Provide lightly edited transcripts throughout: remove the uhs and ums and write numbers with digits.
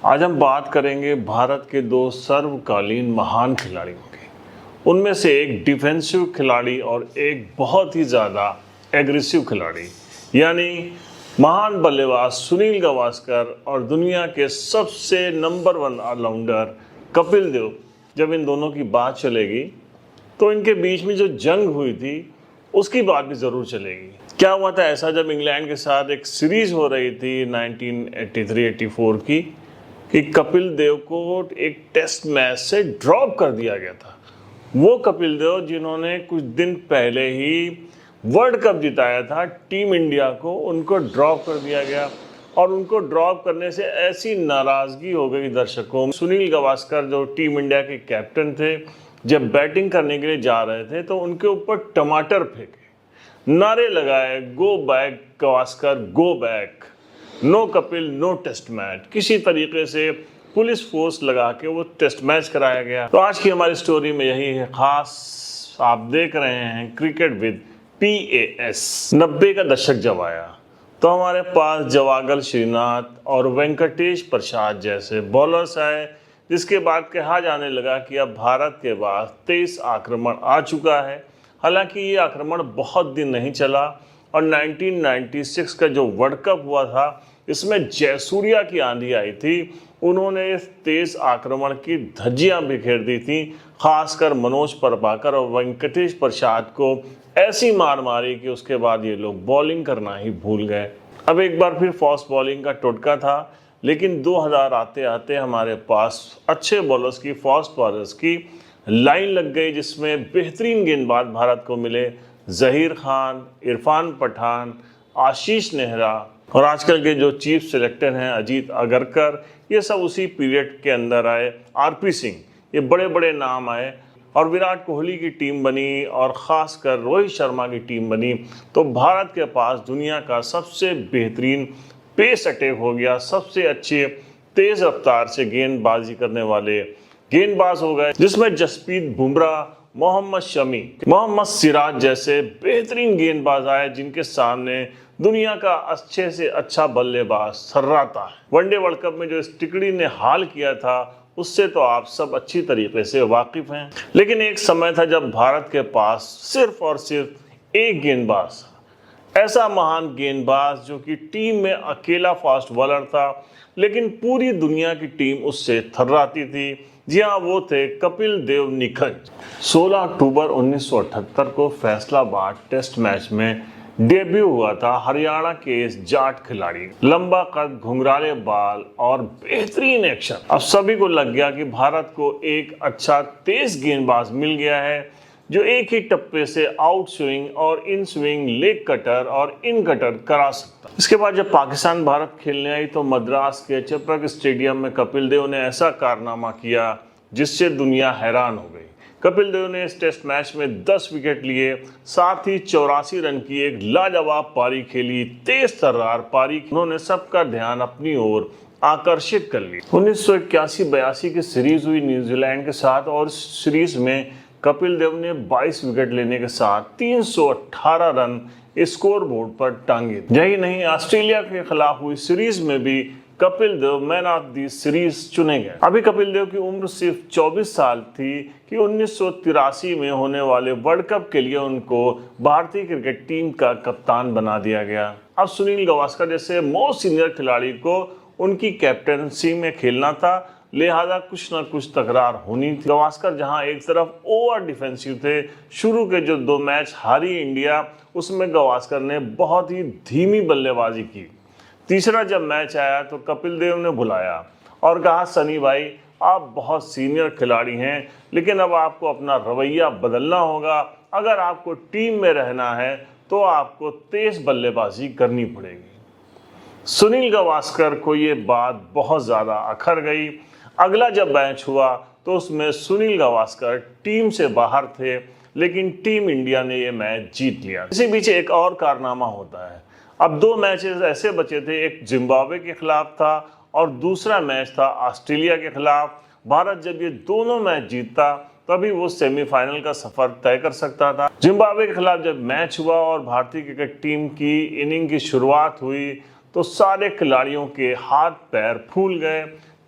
आज हम बात करेंगे भारत के दो सर्वकालीन महान खिलाड़ियों की। उनमें से एक डिफेंसिव खिलाड़ी और एक बहुत ही ज़्यादा एग्रेसिव खिलाड़ी, यानी महान बल्लेबाज सुनील गावस्कर और दुनिया के सबसे नंबर 1 ऑलराउंडर कपिल देव। जब इन दोनों की बात चलेगी तो इनके बीच में जो जंग हुई थी उसकी बात भी ज़रूर चलेगी। क्या हुआ था ऐसा जब इंग्लैंड के साथ एक सीरीज हो रही थी 1983-84 की, कि कपिल देव को एक टेस्ट मैच से ड्रॉप कर दिया गया था। वो कपिल देव जिन्होंने कुछ दिन पहले ही वर्ल्ड कप जिताया था टीम इंडिया को, उनको ड्रॉप कर दिया गया। और उनको ड्रॉप करने से ऐसी नाराज़गी हो गई दर्शकों में। सुनील गावस्कर जो टीम इंडिया के कैप्टन थे, जब बैटिंग करने के लिए जा रहे थे तो उनके ऊपर टमाटर फेंके, नारे लगाए, go back Gavaskar, go back, no Kapil, no test match. किसी तरीके से पुलिस फोर्स लगा के वो टेस्ट मैच कराया गया। तो आज की हमारी स्टोरी में यही है खास। आप देख रहे हैं क्रिकेट विद PAS। 90 का दशक जब आया तो हमारे पास जवागल श्रीनाथ और वेंकटेश प्रसाद जैसे बॉलर्स आए, जिसके बाद कहा जाने लगा कि अब भारत के पास 23 आक्रमण आ चुका है। हालांकि ये आक्रमण बहुत दिन नहीं चला और 1996 का जो वर्ल्ड कप हुआ था इसमें जयसूर्या की आंधी आई थी। उन्होंने इस 23 आक्रमण की धज्जियां बिखेर दी थी। खासकर मनोज प्रभाकर और वेंकटेश प्रसाद को ऐसी मार मारी कि उसके बाद ये लोग बॉलिंग करना ही भूल गए। अब एक बार फिर फास्ट बॉलिंग का टोटका था, लेकिन 2000 आते आते हमारे पास अच्छे बॉलर्स की, फास्ट बॉलर्स की लाइन लग गई, जिसमें बेहतरीन गेंदबाज भारत को मिले। जहीर खान, इरफान पठान, आशीष नेहरा और आजकल के जो चीफ सेलेक्टर हैं अजीत अगरकर, ये सब उसी पीरियड के अंदर आए। RP सिंह, ये बड़े बड़े नाम आए और विराट कोहली की टीम बनी और ख़ासकर रोहित शर्मा की टीम बनी। तो भारत के पास दुनिया का सबसे बेहतरीन पेस अटैक हो गया। सबसे अच्छे तेज़ रफ्तार से गेंदबाजी करने वाले गेंदबाज हो गए, जिसमें जसप्रीत बुमराह, मोहम्मद शमी, मोहम्मद सिराज जैसे बेहतरीन गेंदबाज आए, जिनके सामने दुनिया का अच्छे से अच्छा बल्लेबाज थर्राता है। वनडे वर्ल्ड कप में जो इस टिकड़ी ने हाल किया था उससे तो आप सब अच्छी तरीके से वाकिफ हैं। लेकिन एक समय था जब भारत के पास सिर्फ और सिर्फ एक गेंदबाज, ऐसा महान गेंदबाज जो कि टीम में अकेला फास्ट बॉलर था, लेकिन पूरी दुनिया की टीम उससे थर्राती थी। जी हाँ, वो थे कपिल देव निखंज। 16 अक्टूबर 1978 को फैसलाबाद टेस्ट मैच में डेब्यू हुआ था हरियाणा के इस जाट खिलाड़ी। लंबा कद, घुंघराले बाल और बेहतरीन एक्शन। अब सभी को लग गया कि भारत को एक अच्छा तेज गेंदबाज मिल गया है, जो एक ही टप्पे से आउट स्विंग और इन स्विंग, लेग कटर और इन कटर करा सकता। इसके बाद जब पाकिस्तान भारत खेलने आई तो मद्रास के चपरक स्टेडियम में कपिल देव ने ऐसा कारनामा किया जिससे दुनिया हैरान हो गई। कपिल देव ने इस टेस्ट मैच में 10 विकेट लिए, साथ ही 84 रन की एक लाजवाब पारी खेली, तेज तर्रार पारी। उन्होंने सबका ध्यान अपनी ओर आकर्षित कर ली। 1981-82 की सीरीज हुई न्यूजीलैंड के साथ और सीरीज में कपिल देव ने 22 विकेट लेने के साथ 318 रन स्कोर बोर्ड पर टांगे। यही नहीं, ऑस्ट्रेलिया के खिलाफ हुई सीरीज में भी Kapil Dev man of the series चुने गए। अभी कपिल देव की उम्र सिर्फ 24 साल थी कि 1983 में होने वाले वर्ल्ड कप के लिए उनको भारतीय क्रिकेट टीम का कप्तान बना दिया गया। अब सुनील गावस्कर जैसे मोस्ट सीनियर खिलाड़ी को उनकी कैप्टनसी में खेलना था, लिहाजा कुछ ना कुछ तकरार होनी थी। गावस्कर जहां एक तरफ ओवर डिफेंसिव थे, शुरू के जो 2 मैच हारी इंडिया, उसमें गावस्कर ने बहुत ही धीमी बल्लेबाजी की। तीसरा जब मैच आया तो कपिल देव ने बुलाया और कहा, सनी भाई आप बहुत सीनियर खिलाड़ी हैं, लेकिन अब आपको अपना रवैया बदलना होगा। अगर आपको टीम में रहना है तो आपको तेज बल्लेबाजी करनी पड़ेगी। सुनील गावस्कर को ये बात बहुत ज़्यादा अखर गई। अगला जब मैच हुआ तो उसमें सुनील गावस्कर टीम से बाहर थे, लेकिन टीम इंडिया ने ये मैच जीत लिया। इसी बीच एक और कारनामा होता है। अब 2 मैचेस ऐसे बचे थे, एक जिम्बाब्वे के खिलाफ था और दूसरा मैच था ऑस्ट्रेलिया के खिलाफ। भारत जब ये दोनों मैच जीतता तभी वो सेमीफाइनल का सफर तय कर सकता था। जिम्बाब्वे के खिलाफ जब मैच हुआ और भारतीय क्रिकेट टीम की इनिंग की शुरुआत हुई तो सारे खिलाड़ियों के हाथ पैर फूल गए।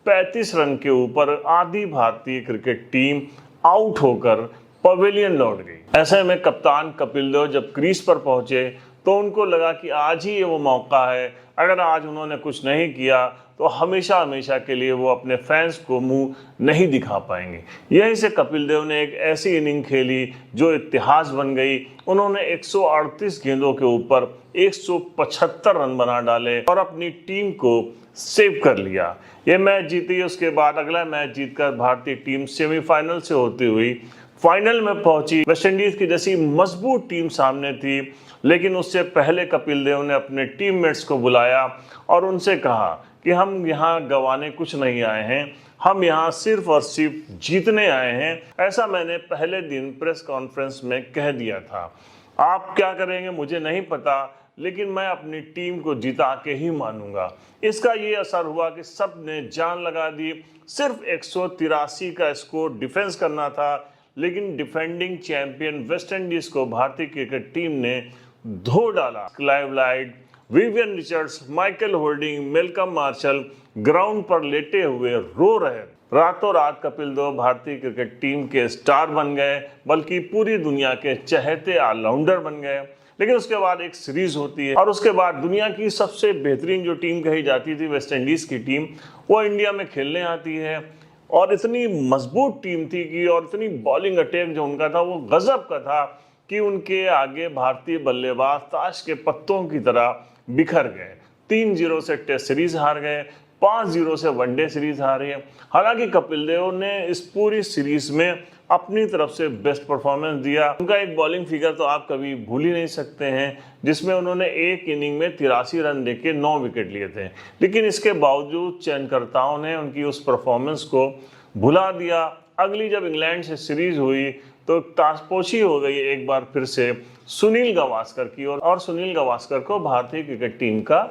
35 रन के ऊपर आधी भारतीय क्रिकेट टीम आउट होकर पवेलियन लौट गई। ऐसे में कप्तान कपिल देव जब क्रीज पर पहुंचे तो उनको लगा कि आज ही ये वो मौका है, अगर आज उन्होंने कुछ नहीं किया तो हमेशा हमेशा के लिए वो अपने फैंस को मुंह नहीं दिखा पाएंगे। यहीं से कपिल देव ने एक ऐसी इनिंग खेली जो इतिहास बन गई। उन्होंने 138 गेंदों के ऊपर 175 रन बना डाले और अपनी टीम को सेव कर लिया। ये मैच जीती। उसके बाद अगला मैच जीतकर भारतीय टीम सेमीफाइनल से होती हुई फाइनल में पहुंची। वेस्टइंडीज की जैसी मजबूत टीम सामने थी, लेकिन उससे पहले कपिल देव ने अपने टीममेट्स को बुलाया और उनसे कहा कि हम यहाँ गंवाने कुछ नहीं आए हैं, हम यहाँ सिर्फ और सिर्फ जीतने आए हैं। ऐसा मैंने पहले दिन प्रेस कॉन्फ्रेंस में कह दिया था। आप क्या करेंगे मुझे नहीं पता, लेकिन मैं अपनी टीम को जिता के ही मानूंगा। इसका ये असर हुआ कि सब ने जान लगा दी। सिर्फ 183 का स्कोर डिफेंस करना था, लेकिन डिफेंडिंग चैंपियन वेस्टइंडीज को भारतीय क्रिकेट टीम ने धो डाला। Clive light, Vivian Richards, Michael holding, Malcolm martial ground पर लेटे हुए रो रहे। रातों रात कपिल देव भारतीय क्रिकेट टीम के स्टार बन गए, बल्कि पूरी दुनिया के चहेते ऑलराउंडर बन गए। लेकिन उसके बाद एक सीरीज होती है और उसके बाद दुनिया की सबसे बेहतरीन जो टीम कही जाती थी वेस्टइंडीज की टीम, वो इंडिया में खेलने आती है। और इतनी मजबूत टीम थी कि और इतनी बॉलिंग अटैक जो उनका था वो गजब का था कि उनके आगे भारतीय बल्लेबाज ताश के पत्तों की तरह बिखर गए। 3-0 से टेस्ट सीरीज हार गए, 5-0 से वनडे सीरीज हारे। हालांकि कपिल देव ने इस पूरी सीरीज में अपनी तरफ से बेस्ट परफॉर्मेंस दिया। उनका एक बॉलिंग फिगर तो आप कभी भूल ही नहीं सकते हैं, जिसमें उन्होंने एक इनिंग में 83 रन देके 9 विकेट लिए थे। लेकिन इसके बावजूद चयनकर्ताओं ने उनकी उस परफॉर्मेंस को भुला दिया। अगली जब इंग्लैंड से सीरीज हुई तो ताजपोशी हो गई एक बार फिर से सुनील गावस्कर की और सुनील गावस्कर को भारतीय क्रिकेट टीम का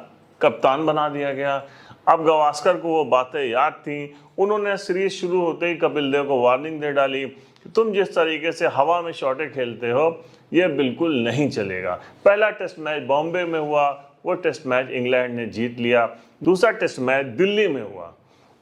कप्तान बना दिया गया। अब गावस्कर को वो बातें याद थी। उन्होंने सीरीज शुरू होते ही कपिल देव को वार्निंग दे डाली कि तुम जिस तरीके से हवा में शॉटें खेलते हो ये बिल्कुल नहीं चलेगा। पहला टेस्ट मैच बॉम्बे में हुआ, वो टेस्ट मैच इंग्लैंड ने जीत लिया। दूसरा टेस्ट मैच दिल्ली में हुआ।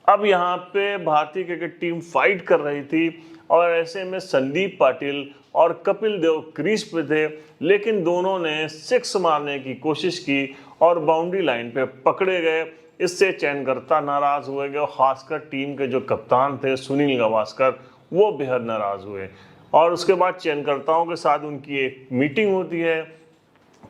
अब यहाँ पे भारतीय क्रिकेट टीम फाइट कर रही थी और ऐसे में संदीप पाटिल और कपिल देव क्रीज पे थे, लेकिन दोनों ने सिक्स मारने की कोशिश की और बाउंड्री लाइन पे पकड़े गए। इससे चयनकर्ता नाराज हुए गए और खासकर टीम के जो कप्तान थे सुनील गावस्कर, वो बेहद नाराज हुए। और उसके बाद चयनकर्ताओं के साथ उनकी एक मीटिंग होती है।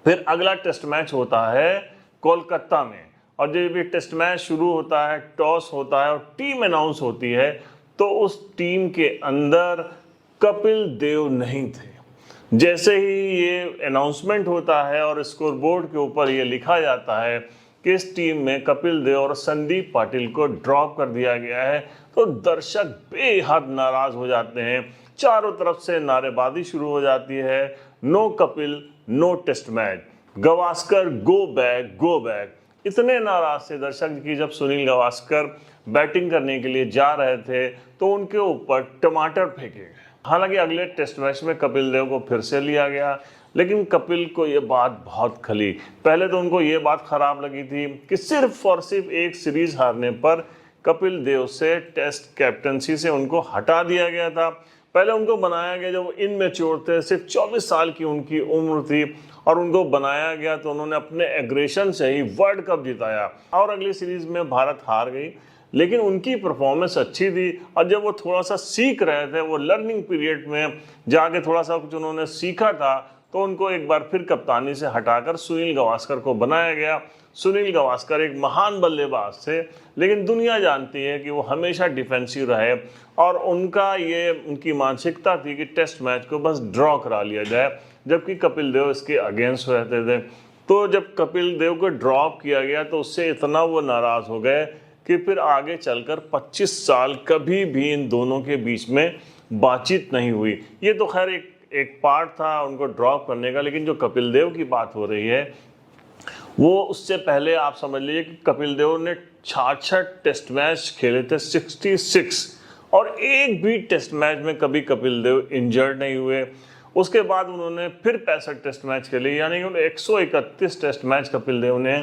फिर अगला टेस्ट मैच होता है कोलकाता में, और जब ये टेस्ट मैच शुरू होता है, टॉस होता है और टीम अनाउंस होती है, तो उस टीम के अंदर कपिल देव नहीं थे। जैसे ही ये अनाउंसमेंट होता है और स्कोर बोर्ड के ऊपर ये लिखा जाता है कि इस टीम में कपिल देव और संदीप पाटिल को ड्रॉप कर दिया गया है, तो दर्शक बेहद नाराज हो जाते हैं। चारों तरफ से नारेबाजी शुरू हो जाती है, no Kapil no test match, Gavaskar go back go back. इतने नाराज थे दर्शक कि जब सुनील गावस्कर बैटिंग करने के लिए जा रहे थे तो उनके ऊपर टमाटर फेंके गए। हालांकि अगले टेस्ट मैच में कपिल देव को फिर से लिया गया, लेकिन कपिल को ये बात बहुत खली। पहले तो उनको ये बात खराब लगी थी कि सिर्फ और सिर्फ एक सीरीज हारने पर कपिल देव से टेस्ट कैप्टनसी से उनको हटा दिया गया था। पहले उनको बनाया गया जब वो इनमेच्योर थे, सिर्फ 24 साल की उनकी उम्र थी, और उनको बनाया गया तो उन्होंने अपने एग्रेशन से ही वर्ल्ड कप जिताया। और अगली सीरीज में भारत हार गई, लेकिन उनकी परफॉर्मेंस अच्छी थी। और जब वो थोड़ा सा सीख रहे थे, वो लर्निंग पीरियड में जाके थोड़ा सा कुछ उन्होंने सीखा था, तो उनको एक बार फिर कप्तानी से हटाकर सुनील गावस्कर को बनाया गया। सुनील गावस्कर एक महान बल्लेबाज थे, लेकिन दुनिया जानती है कि वो हमेशा डिफेंसिव रहे और उनकी मानसिकता थी कि टेस्ट मैच को बस ड्रॉ करा लिया जाए, जबकि कपिल देव इसके अगेंस्ट रहते थे। तो जब कपिल देव को ड्रॉप किया गया तो उससे इतना वो नाराज़ हो गए कि फिर आगे चलकर 25 साल कभी भी इन दोनों के बीच में बातचीत नहीं हुई। ये तो खैर एक पार्ट था उनको ड्रॉप करने का, लेकिन जो कपिल देव की बात हो रही है वो उससे पहले आप समझ लीजिए कि कपिल देव ने 66 टेस्ट मैच खेले थे, 66, और एक भी टेस्ट मैच में कभी कपिल देव इंजर्ड नहीं हुए। उसके बाद उन्होंने फिर 65 टेस्ट मैच खेले, यानी 131 टेस्ट मैच कपिल देव ने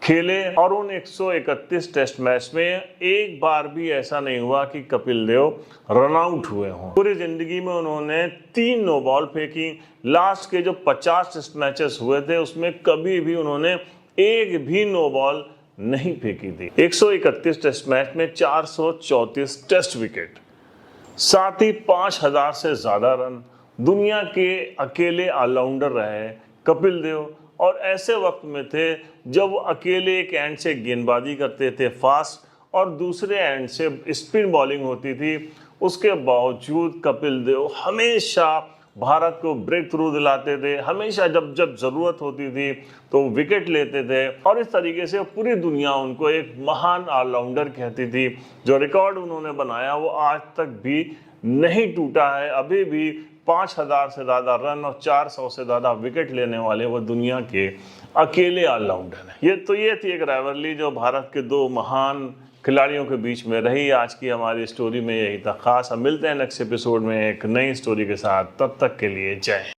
खेले और उन 131 टेस्ट मैच में एक बार भी ऐसा नहीं हुआ कि कपिल देव रन आउट हुए हों। पूरी जिंदगी में उन्होंने 3 नो बॉल फेंकी। लास्ट के जो 50 टेस्ट मैचेस हुए थे उसमें कभी भी उन्होंने एक भी नो बॉल नहीं फेंकी थी। 131 टेस्ट मैच में 434 टेस्ट विकेट, साथ ही 5000 से ज्यादा रन। दुनिया के अकेले ऑलराउंडर रहे कपिल देव, और ऐसे वक्त में थे जब वो अकेले एक एंड से गेंदबाजी करते थे फास्ट और दूसरे एंड से स्पिन बॉलिंग होती थी। उसके बावजूद कपिल देव हमेशा भारत को ब्रेक थ्रू दिलाते थे। हमेशा जब जब जरूरत होती थी तो विकेट लेते थे, और इस तरीके से पूरी दुनिया उनको एक महान ऑलराउंडर कहती थी। जो रिकॉर्ड उन्होंने बनाया वो आज तक भी नहीं टूटा है। अभी भी 5000 से ज़्यादा रन और 400 से ज़्यादा विकेट लेने वाले वो दुनिया के अकेले ऑलराउंडर हैं। ये थी एक राइवलरी जो भारत के 2 महान खिलाड़ियों के बीच में रही। आज की हमारी स्टोरी में यही था खास। हम मिलते हैं नेक्स्ट एपिसोड में एक नई स्टोरी के साथ। तब तक के लिए जय हिंद।